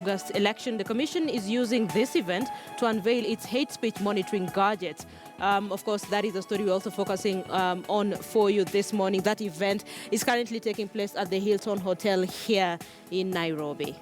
August election, the Commission is using this event to unveil its hate speech monitoring gadget. Of course, that is the story we're also focusing on for you this morning. That event is currently taking place at the Hilton Hotel here in Nairobi.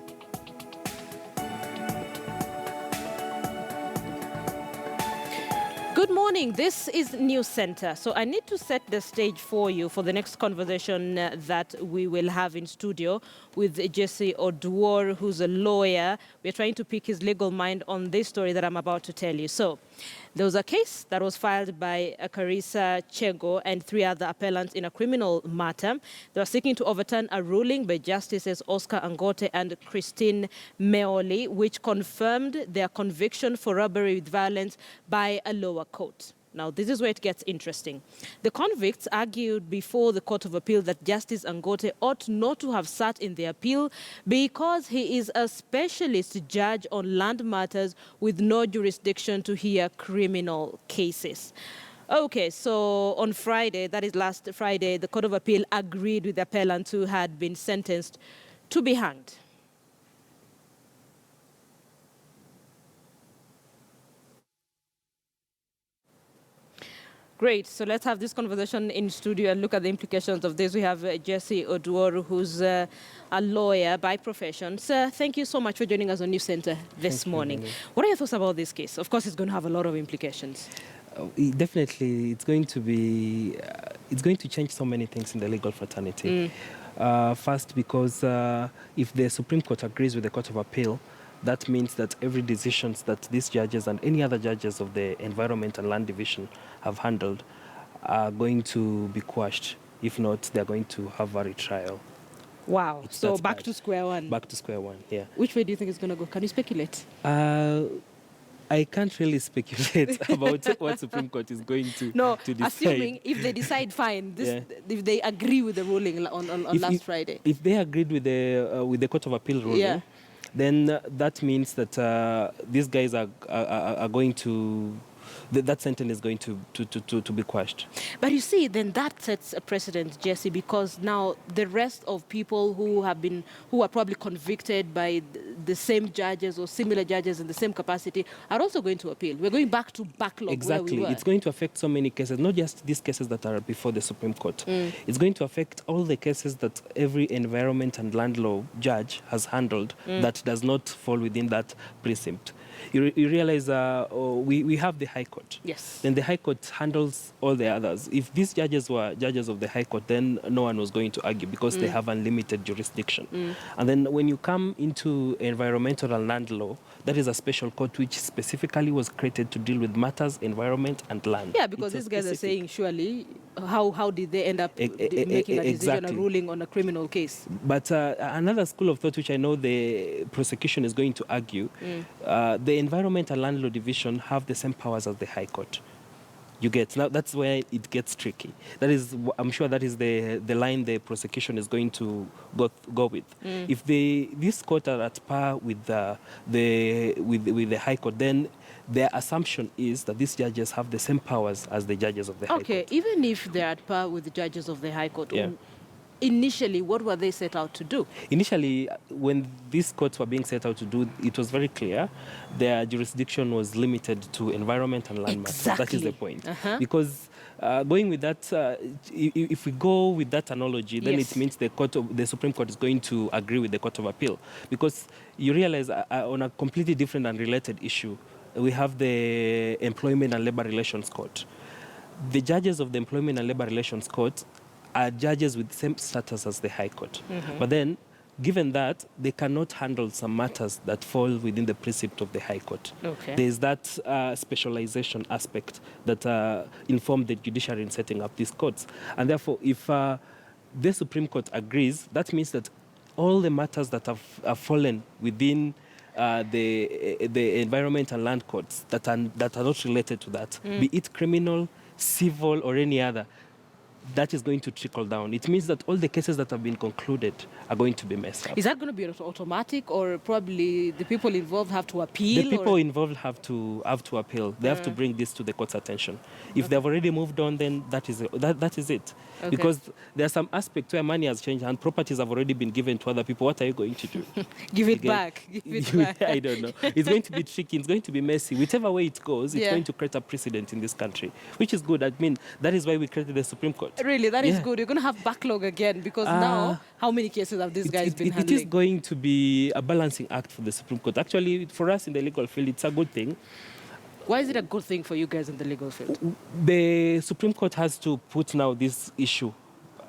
Good morning. This is News Center. So I need to set the stage for you for the next conversation that we will have in studio with Jessie Dorr, who's a lawyer. We're trying to pick his legal mind on this story that I'm about to tell you. So there was a case that was filed by Karisa Chego and 3 other appellants in a criminal matter. They were seeking to overturn a ruling by Justices Oscar Angote and Christine Meoli, which confirmed their conviction for robbery with violence by a lower court. Now, this is where it gets interesting. The convicts argued before the Court of Appeal that Justice Angote ought not to have sat in the appeal because he is a specialist judge on land matters with no jurisdiction to hear criminal cases. Okay, so on Friday, that is last Friday, the Court of Appeal agreed with the appellant who had been sentenced to be hanged. Great. So let's have this conversation in studio and look at the implications of this. We have Jessie Dorr, who's a lawyer by profession. Sir, thank you so much for joining us on News Center this morning. What are your thoughts about this case? Of course, it's going to have a lot of implications. Definitely, it's going to change so many things in the legal fraternity. First, because if the Supreme Court agrees with the Court of Appeal, that means that every decisions that these judges and any other judges of the Environment and Land Division have handled are going to be quashed. If not, they're going to have a retrial. Wow. So back to square one. Back to square one, yeah. Which way do you think it's going to go? Can you speculate? I can't really speculate about what Supreme Court is going to decide. Assuming if they decide fine, if they agree with the ruling on last Friday. If they agreed with the Court of Appeal ruling, then that means that these guys are going to, that sentence is going to be quashed. But you see, then that sets a precedent, Jessie, because now the rest of people who are probably convicted by the same judges or similar judges in the same capacity are also going to appeal. We're going back to backlog. Exactly. Where we were. It's going to affect so many cases, not just these cases that are before the Supreme Court. It's going to affect all the cases that every environment and land law judge has handled that does not fall within that precinct. You realize we have the High Court. Yes. Then the High Court handles all the others. If these judges were judges of the High Court, then no one was going to argue because they have unlimited jurisdiction. And then when you come into environmental and land law, that is a special court which specifically was created to deal with matters, environment and land. Yeah, because these guys are saying, surely, how did they end up making a decision, a ruling on a criminal case? But another school of thought which I know the prosecution is going to argue, the Environment and Land Law Division have the same powers as the High Court. You get, now that's where it gets tricky. That is, I'm sure that is the line the prosecution is going to go with. If this court are at par with the High Court, then their assumption is that these judges have the same powers as the judges of the High Court. Okay, even if they're at par with the judges of the High Court, initially, what were they set out to do? Initially, when these courts were being set out to do, it was very clear their jurisdiction was limited to environment and land matters. That is the point. Because going with that, if we go with that analogy, then it means the Supreme Court is going to agree with the Court of Appeal. Because you realize on a completely different and related issue, we have the Employment and Labor Relations Court. The judges of the Employment and Labor Relations Court are judges with the same status as the High Court. But then, given that, they cannot handle some matters that fall within the precept of the High Court. There is that specialization aspect that informed the judiciary in setting up these courts. And therefore, if the Supreme Court agrees, that means that all the matters that have fallen within the environment and land courts that are not related to that, be it criminal, civil, or any other, that is going to trickle down. It means that all the cases that have been concluded are going to be messed up. Is that going to be automatic, or probably the people involved have to appeal? The people involved have to appeal. They have to bring this to the court's attention. If they've already moved on, then that is it. Okay. Because there are some aspects where money has changed and properties have already been given to other people. What are you going to do? Give it back. Give it back. I don't know. It's going to be tricky. It's going to be messy. Whichever way it goes, it's going to create a precedent in this country, which is good. I mean, that is why we created the Supreme Court. Really, that is good. You're going to have backlog again, because now, how many cases have these guys been handling? It is going to be a balancing act for the Supreme Court. Actually, for us in the legal field, it's a good thing. Why is it a good thing for you guys in the legal field? The Supreme Court has to put now this issue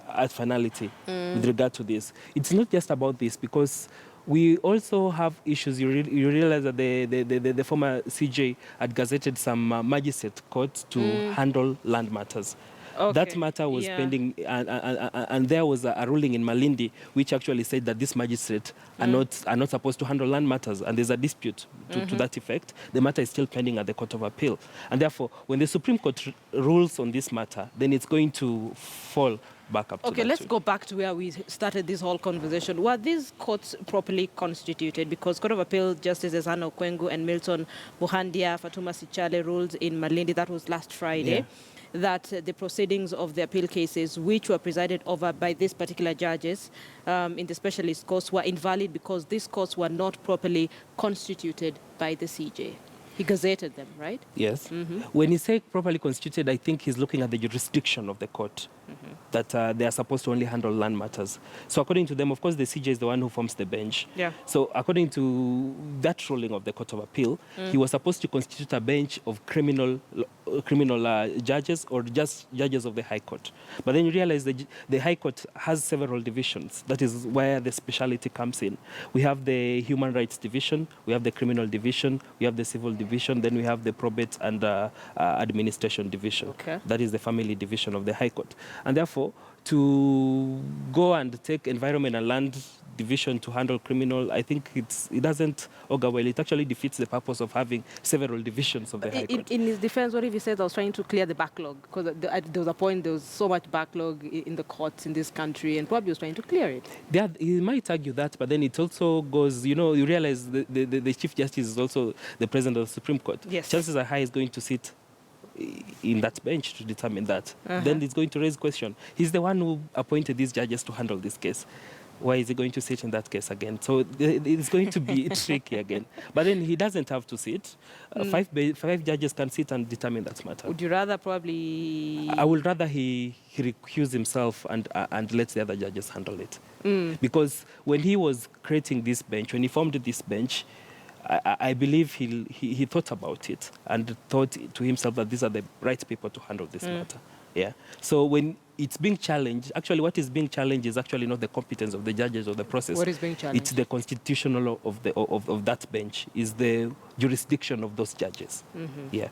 at finality with regard to this. It's not just about this, because we also have issues. You realize that the former CJ had gazetted some magistrate courts to handle land matters. Okay. That matter was pending, and there was a ruling in Malindi which actually said that this magistrate are not supposed to handle land matters, and there's a dispute to that effect. The matter is still pending at the Court of Appeal, and therefore, when the Supreme Court rules on this matter, then it's going to fall back up to Okay, let's go back to where we started this whole conversation. Were these courts properly constituted? Because Court of Appeal Justices Anna Okwengu and Milton Buhandia Fatuma Sichale ruled in Malindi, that was last Friday, that the proceedings of the appeal cases, which were presided over by these particular judges in the specialist courts, were invalid because these courts were not properly constituted by the CJ. He gazetted them, right? Yes. When he said properly constituted, I think he's looking at the jurisdiction of the court, that they are supposed to only handle land matters. So according to them, of course, the CJ is the one who forms the bench. Yeah. So according to that ruling of the Court of Appeal, he was supposed to constitute a bench of criminal judges or just judges of the High Court. But then you realize that the High Court has several divisions. That is where the speciality comes in. We have the Human Rights Division, we have the Criminal Division, we have the Civil Division, then we have the Probate and Administration Division. Okay. That is the Family Division of the High Court. And therefore, to go and take Environment and Land Division to handle criminal, I think it doesn't augur well. It actually defeats the purpose of having several divisions of the High Court. In his defense, what if he said I was trying to clear the backlog? Because there was a point there was so much backlog in the courts in this country, and probably was trying to clear it. He might argue that, but then it also goes, you realize the Chief Justice is also the President of the Supreme Court. Yes. Chances are high is going to sit in that bench to determine that. Then it's going to raise question. He's the one who appointed these judges to handle this case. Why is he going to sit in that case again? So it's going to be tricky again. But then he doesn't have to sit. Five judges can sit and determine that matter. Would you rather probably... I would rather he recuse himself and let the other judges handle it. Because when he was creating this bench, when he formed this bench, I believe he thought about it and thought to himself that these are the right people to handle this matter. Yeah. So when it's being challenged, actually what is being challenged is actually not the competence of the judges or the process. What is being challenged? It's the constitutional of that bench, is the jurisdiction of those judges. Yeah.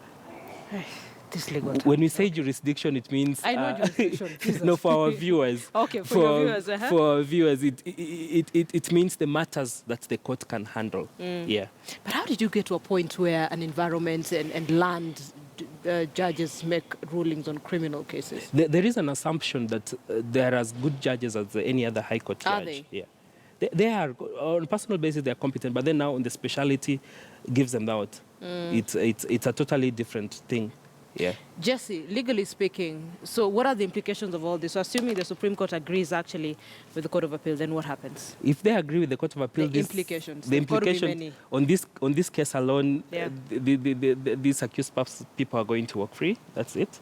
This legal when we say jurisdiction, it means... I know jurisdiction. No, for our viewers. Okay, for your viewers. For our viewers, it means the matters that the court can handle. Yeah. But how did you get to a point where an environment and land judges make rulings on criminal cases? There is an assumption that they are as good judges as any other High Court judge. Are they? Yeah. They are, on a personal basis, they are competent, but then now on the speciality gives them out. It's a totally different thing. Yeah. Jessie, legally speaking, so what are the implications of all this? So assuming the Supreme Court agrees actually with the Court of Appeal, then what happens? If they agree with the Court of Appeal, the implications on this case alone, these accused people are going to walk free. That's it.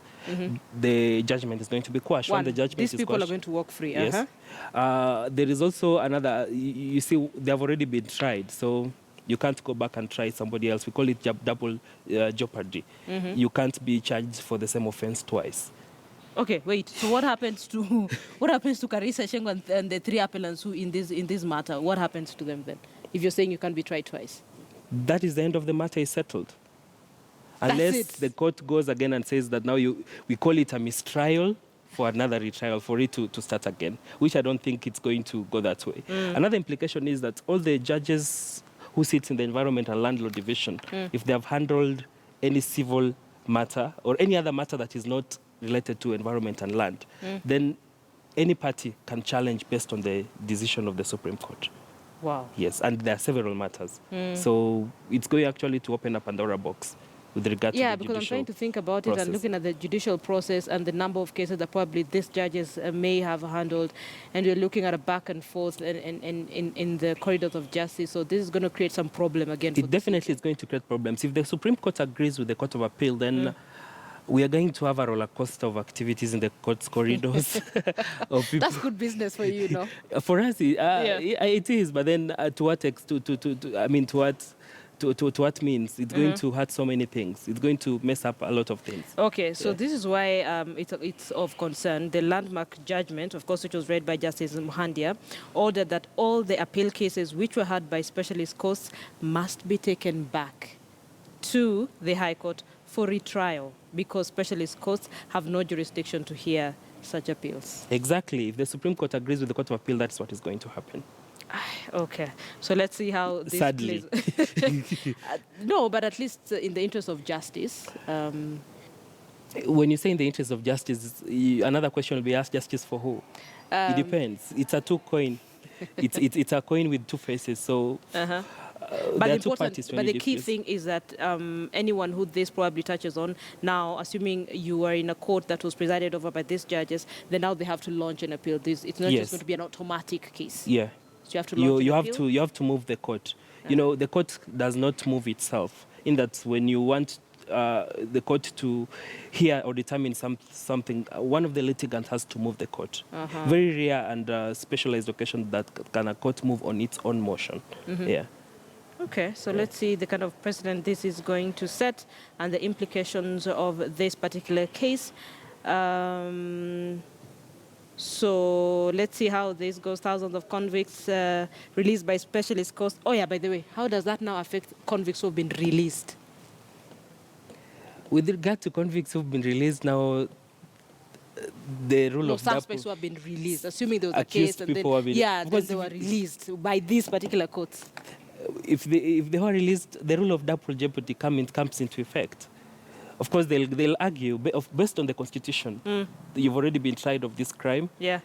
The judgment is going to be quashed. When the judgment these people are going to walk free. Yes. There is also another. You see, they have already been tried, so you can't go back and try somebody else. We call it double jeopardy. You can't be charged for the same offense twice. Okay, wait. So what happens to Karisa Shengo and the three appellants who in this matter? What happens to them then? If you're saying you can't be tried twice, that is the end of the matter. Is settled. Unless the court goes again and says that now we call it a mistrial for another retrial, for it to start again, which I don't think it's going to go that way. Another implication is that all the judges who sit in the Environment and Land Law Division, if they have handled any civil matter or any other matter that is not related to environment and land, then any party can challenge based on the decision of the Supreme Court. Wow. Yes, and there are several matters. So it's going actually to open up Pandora box with regard to the Yeah, because I'm trying to think about it and looking at the judicial process and the number of cases that probably these judges may have handled, and we're looking at a back and forth in the corridors of justice. So this is going to create some problem again. It definitely is going to create problems. If the Supreme Court agrees with the Court of Appeal, then we are going to have a roller coaster of activities in the court's corridors. Of people. That's good business for you, no? For us, it is. But then to what means it's going to hurt so many things. It's going to mess up a lot of things. Okay, so this is why it's of concern. The landmark judgment, of course, which was read by Justice Muhandia, ordered that all the appeal cases which were heard by specialist courts must be taken back to the High Court for retrial, because specialist courts have no jurisdiction to hear such appeals. Exactly. If the Supreme Court agrees with the Court of Appeal, that's what is going to happen. Okay, so let's see how this Sadly. plays. No, but at least in the interest of justice. When you say in the interest of justice, another question will be asked, justice for who? It depends. It's a two-coin. It's a coin with two faces, so... But the key thing is that anyone who this probably touches on now, assuming you are in a court that was presided over by these judges, then now they have to launch an appeal. It's not just going to be an automatic case. Yeah. So you have to launch an appeal? You have to move the court. You know, the court does not move itself. In that, when you want the court to hear or determine something, one of the litigants has to move the court. Very rare and specialized occasion that can a court move on its own motion. Yeah. Okay, so let's see the kind of precedent this is going to set and the implications of this particular case. So let's see how this goes. Thousands of convicts released by specialist courts. Oh yeah, by the way, how does that now affect convicts who have been released? With regard to convicts who have been released now, the rule of suspects who have been released, assuming there was a case, and then, then they were released by these particular courts. If they were released, the rule of double jeopardy comes into effect. Of course, they'll argue, based on the Constitution, you've already been tried of this crime. Yeah.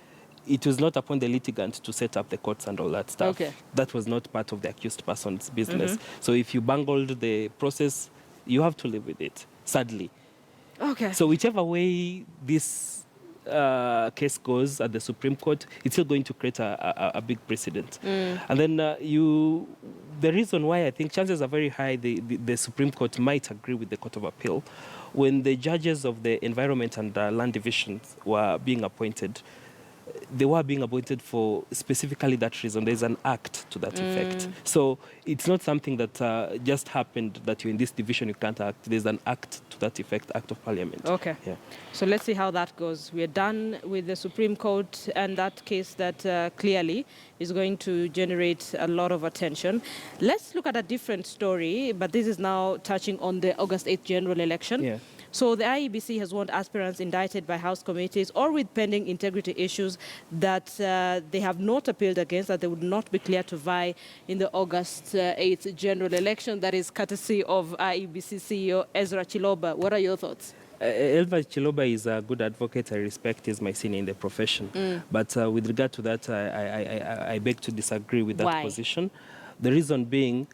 It was not upon the litigant to set up the courts and all that stuff. Okay. That was not part of the accused person's business. So if you bungled the process, you have to live with it, sadly. Okay. So whichever way this case goes at the Supreme Court, it's still going to create a big precedent. And then the reason why I think chances are very high the Supreme Court might agree with the Court of Appeal, when the judges of the Environment and Land Divisions were being appointed, they were being appointed for specifically that reason. There's an act to that effect. So it's not something that just happened that you're in this division, you can't act. There's an act to that effect, Act of Parliament. Okay. Yeah. So let's see how that goes. We're done with the Supreme Court and that case that clearly is going to generate a lot of attention. Let's look at a different story, but this is now touching on the August 8th general election. Yeah. So the IEBC has warned aspirants indicted by House committees or with pending integrity issues that they have not appealed against, that they would not be cleared to vie in the August 8th general election. That is courtesy of IEBC CEO Ezra Chiloba. What are your thoughts? Elva Chiloba is a good advocate. I respect. He's my senior in the profession. But with regard to that, I beg to disagree with that position. The reason being,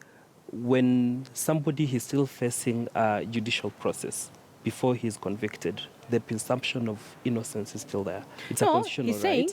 when somebody is still facing a judicial process, before he's convicted, the presumption of innocence is still there. It's a constitutional right. He's saying,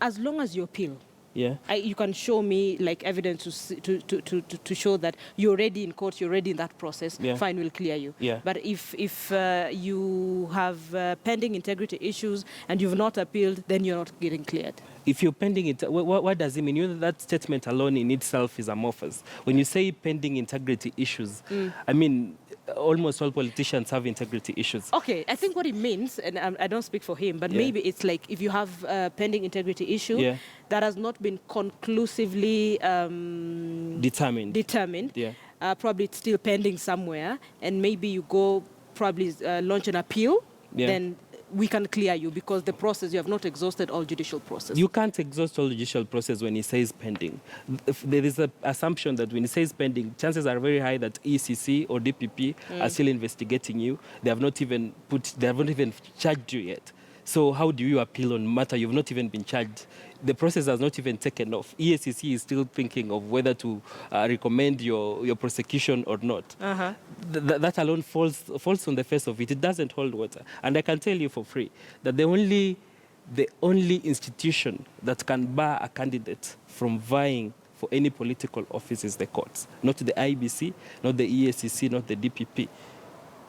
as long as you appeal, you can show me like evidence to show that you're already in court, you're already in that process. Fine, we'll clear you. But if you have pending integrity issues and you've not appealed, then you're not getting cleared. If you're pending it, what does it mean? You know, that statement alone in itself is amorphous. When you say pending integrity issues, I mean, almost all politicians have integrity issues. Okay, I think what it means, and I don't speak for him, but maybe it's like if you have a pending integrity issue that has not been conclusively determined, probably it's still pending somewhere, and maybe you go probably launch an appeal, then we can clear you because the process, you have not exhausted all judicial process? You can't exhaust all judicial process when he says pending. There is an assumption that when he says pending, chances are very high that ECC or DPP are still investigating you. They haven't even charged you yet. So how do you appeal on matter you've not even been charged? The process has not even taken off. EACC is still thinking of whether to recommend your prosecution or not. That alone falls on the face of it. It doesn't hold water. And I can tell you for free that the only institution that can bar a candidate from vying for any political office is the courts. Not the IEBC, not the EACC, not the DPP.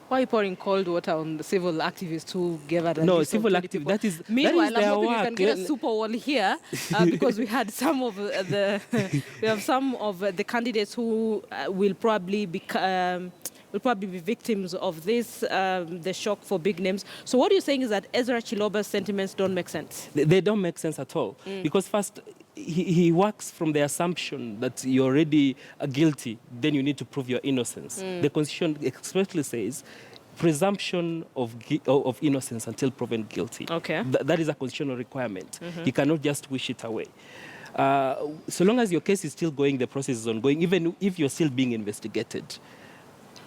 Why are you pouring cold water on the civil activists who gave out a No, list civil of 20 activists, people? that is Meanwhile, their I'm hoping work. we can get a super wall here because we had some of we have some of the candidates who will probably be victims of this, the shock for big names. So what you're saying is that Ezra Chiloba's sentiments don't make sense? They don't make sense at all. Because first, he works from the assumption that you're already guilty, then you need to prove your innocence. The Constitution expressly says presumption of innocence until proven guilty. Okay. That is a constitutional requirement. You cannot just wish it away. So long as your case is still going, the process is ongoing, even if you're still being investigated,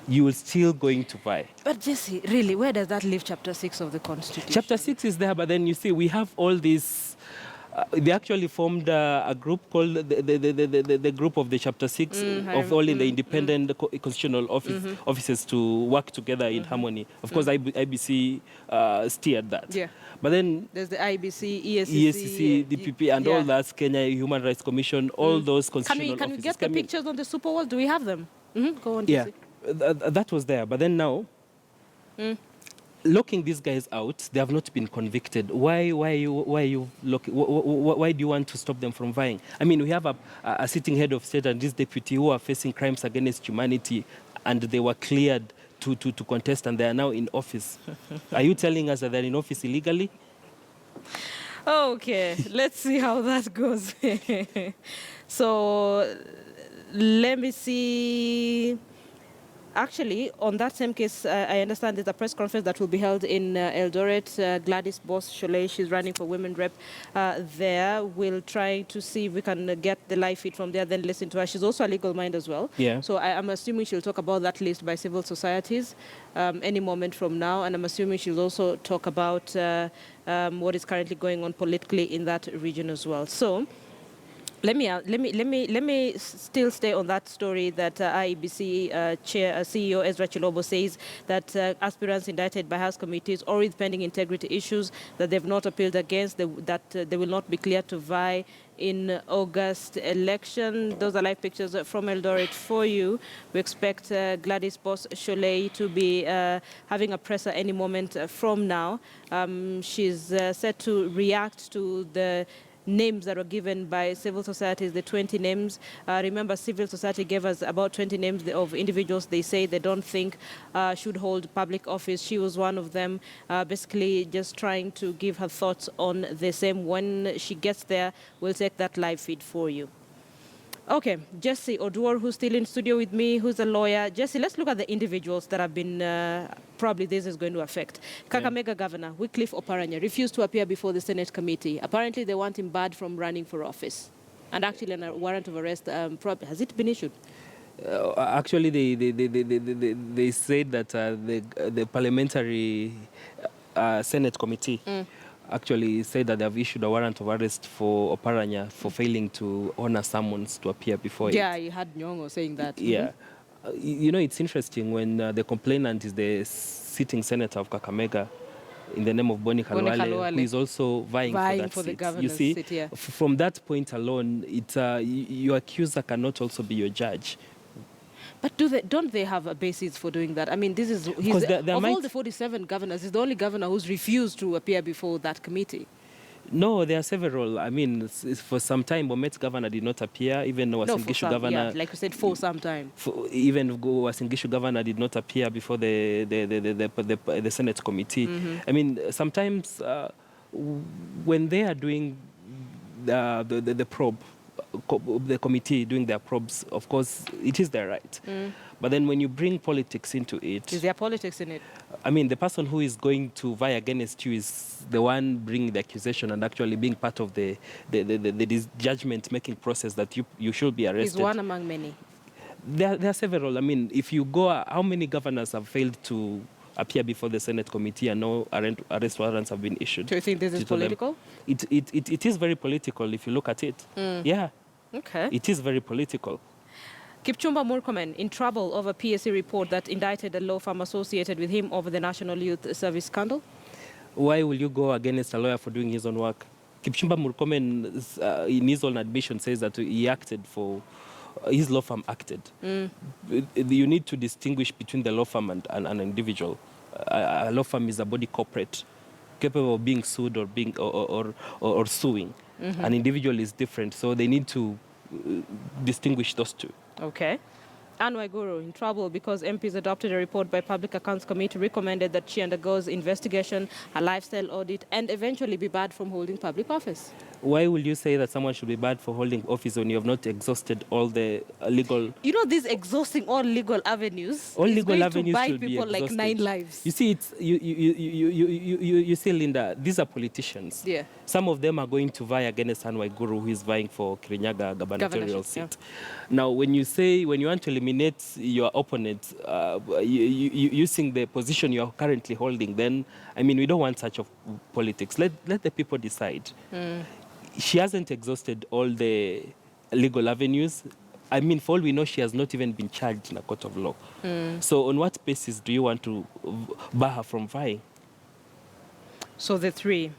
you will still going to vie. But Jessie, really, where does that leave Chapter 6 of the Constitution? Chapter 6 is there, but then you see, we have all these. They actually formed a group called the group of the Chapter 6 of all in the independent constitutional offices to work together in harmony. Of course, IBC steered that. Yeah. But then there's the IBC, ESCC, DPP, and all that, Kenya Human Rights Commission, all those constitutional offices. Can we get the pictures on the super wall? Do we have them? Go on, Yeah, Jessie. that was there. But then now, locking these guys out, they have not been convicted. Why do you want to stop them from vying? I mean, we have a sitting head of state and this deputy who are facing crimes against humanity, and they were cleared to contest, and they are now in office. Are you telling us that they're in office illegally? Okay, let's see how that goes. So, let me see. Actually, on that same case, I understand there's a press conference that will be held in Eldoret. Gladys Boss-Sholay, she's running for women rep there. We'll try to see if we can get the live feed from there, then listen to her. She's also a legal mind as well. Yeah. So I'm assuming she'll talk about that list by civil societies any moment from now. And I'm assuming she'll also talk about what is currently going on politically in that region as well. So let me still stay on that story that IEBC CEO Ezra Chiloba says that aspirants indicted by House committees or with pending integrity issues that they've not appealed against, that they will not be cleared to vie in August election. Those are live pictures from Eldoret for you. We expect Gladys Boss-Sholay to be having a presser any moment from now. She's set to react to the names that were given by civil societies, the 20 names. Remember, civil society gave us about 20 names of individuals they say they don't think should hold public office. She was one of them, basically just trying to give her thoughts on the same. When she gets there, we'll take that live feed for you. Okay, Jessie Dorr, who's still in studio with me, who's a lawyer. Jessie, let's look at the individuals that have been, probably this is going to affect. Kakamega Governor, Wycliffe Oparanya, refused to appear before the Senate committee. Apparently, they want him barred from running for office. And actually, a warrant of arrest, has it been issued? Actually, they said that the parliamentary Senate committee actually said that they have issued a warrant of arrest for Oparanya for failing to honor summons to appear before it. Yeah, you had Nyong'o saying that. Yeah. You know, it's interesting when the complainant is the sitting senator of Kakamega in the name of Boni Khalwale, who is also vying for that for seat. The governor's you see, seat, yeah. From that point alone, your accuser cannot also be your judge. But don't they have a basis for doing that? I mean, this is all the 47 governors, he's the only governor who's refused to appear before that committee. No, there are several. I mean, for some time, Bomet's governor did not appear. Even Wasingishu governor, yeah, like you said, for some time. Even Wasingishu governor did not appear before the Senate committee. I mean, sometimes when they are doing the probe, the committee doing their probes, of course, it is their right. But then when you bring politics into it... Is there politics in it? I mean, the person who is going to vie against you is the one bringing the accusation and actually being part of the judgment-making process that you should be arrested. He's one among many. There are several. I mean, if you go, how many governors have failed to appear before the Senate committee and no arrest warrants have been issued? Do you think this is political? It is very political if you look at it. Yeah. Okay. It is very political. Kipchumba Murkomen in trouble over PSC report that indicted a law firm associated with him over the National Youth Service scandal? Why will you go against a lawyer for doing his own work? Kipchumba Murkomen, in his own admission, says that he acted for... his law firm acted. You need to distinguish between the law firm and an individual. A law firm is a body corporate capable of being sued or being or suing. An individual is different, so they need to distinguish those two. Okay. Anne Waiguru in trouble because MPs adopted a report by Public Accounts Committee recommended that she undergoes investigation, a lifestyle audit, and eventually be barred from holding public office. Why will you say that someone should be barred for holding office when you have not exhausted all the legal... You know, this exhausting all legal avenues all legal avenues to buy should people be like exhausted. 9 lives. You see, it's, you see, Linda, these are politicians. Yeah. Some of them are going to vie against Anne Waiguru, who is vying for Kirinyaga gubernatorial seat. Yeah. Now, when you want to eliminate your opponent using the position you are currently holding, then, I mean, we don't want such of politics. Let the people decide. She hasn't exhausted all the legal avenues. I mean, for all we know, she has not even been charged in a court of law. So on what basis do you want to bar her from vying? So the three,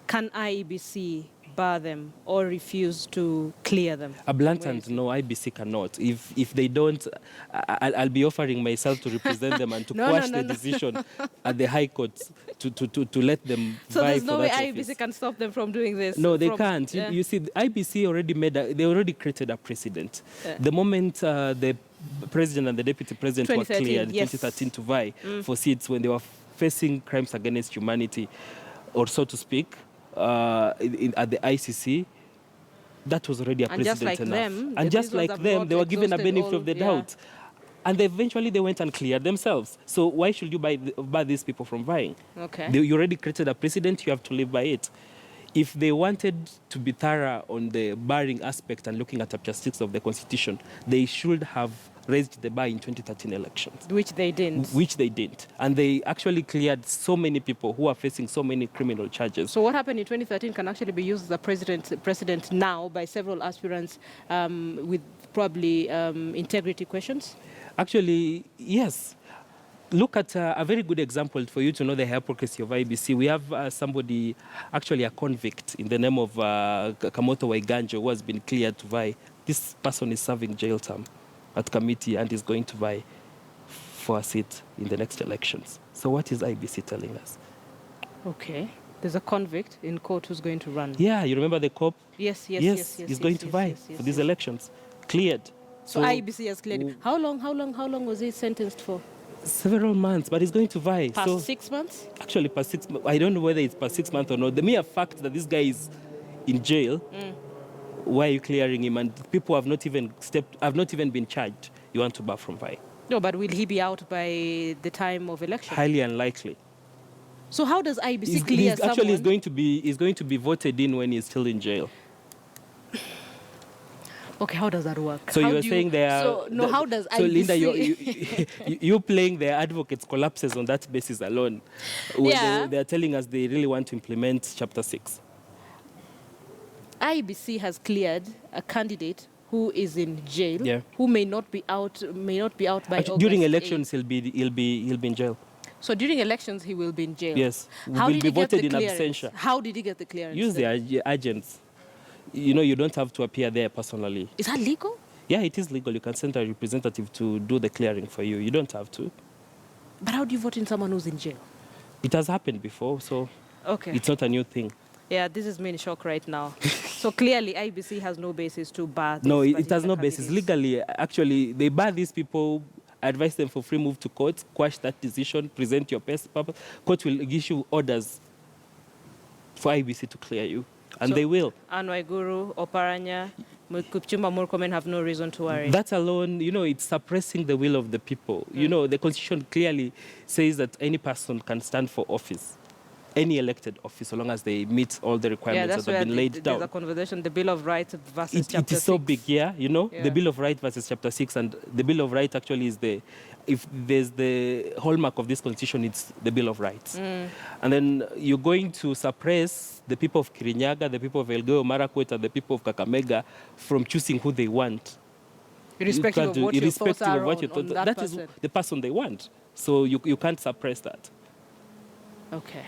can IEBC bar them or refuse to clear them? A blatant no, IBC cannot. If they don't, I'll be offering myself to represent them and to quash the decision at the High Court to let them so vie there's for no way that IEBC office. can stop them from doing this? No, they can't. Yeah. You see, the IBC already they already created a precedent. Yeah. The moment the president and the deputy president were cleared in 2013 to vie for seats when they were facing crimes against humanity, or so to speak, at the ICC, that was already a precedent enough. And just like them, they were given a benefit of the doubt. And eventually they went and cleared themselves. So why should you bar these people from vying? Okay. You already created a precedent, you have to live by it. If they wanted to be thorough on the barring aspect and looking at Chapter 6 of the Constitution, they should have raised the bar in 2013 elections. Which they didn't. Which they didn't. And they actually cleared so many people who are facing so many criminal charges. So what happened in 2013 can actually be used as a precedent now by several aspirants with probably integrity questions? Actually, yes. Look at a very good example for you to know the hypocrisy of IBC. We have somebody, actually a convict, in the name of Kamoto Waiganjo, who has been cleared to vie. This person is serving jail term at committee and is going to vie for a seat in the next elections. So what is IBC telling us? Okay. There's a convict in court who's going to run. Yeah, you remember the cop? Yes. He's going to vie for these elections. Cleared. So IEBC has cleared him. How long was he sentenced for? Several months, but he's going to vie. Past 6 months? Actually, past 6 months. I don't know whether it's past 6 months or not. The mere fact that this guy is in jail, why are you clearing him? And people have not even been charged. You want to bar from vying? No, but will he be out by the time of election? Highly unlikely. So how does IEBC clear someone? Actually, he's going to be voted in when he's still in jail. Okay, how does that work? So you're saying they are... So, no, how does IEBC... So, Linda, you playing their advocates collapses on that basis alone. When they're telling us they really want to implement Chapter 6. IEBC has cleared a candidate who is in jail, who may not be out by August during elections, 8th. he'll be in jail. So during elections, he will be in jail? Yes. How did he get the clearance? Absentia. How did he get the clearance? Use the agents. You know, you don't have to appear there personally. Is that legal? Yeah, it is legal. You can send a representative to do the clearing for you. You don't have to. But how do you vote in someone who's in jail? It has happened before, so it's not a new thing. Yeah, this is me in shock right now. So clearly, IBC has no basis to bar these No, it has no basis. Legally, actually, they bar these people, advise them for free move to court, quash that decision, present your paper. Court will issue orders for IBC to clear you. And they will. Anne Waiguru, Oparanya, Kipchumba Murkomen have no reason to worry. That alone, it's suppressing the will of the people. The Constitution clearly says that any person can stand for office, any elected office, so long as they meet all the requirements that have been laid down. There's a conversation, the Bill of Rights versus Chapter 6. It is so big, the Bill of Rights versus Chapter 6, and the Bill of Rights actually is if there's the hallmark of this constitution, it's the Bill of Rights. And then you're going to suppress the people of Kirinyaga, the people of Elgeyo Marakwet, and the people of Kakamega from choosing who they want. Irrespective of what your thoughts are on that person. Is the person they want. So you can't suppress that. Okay.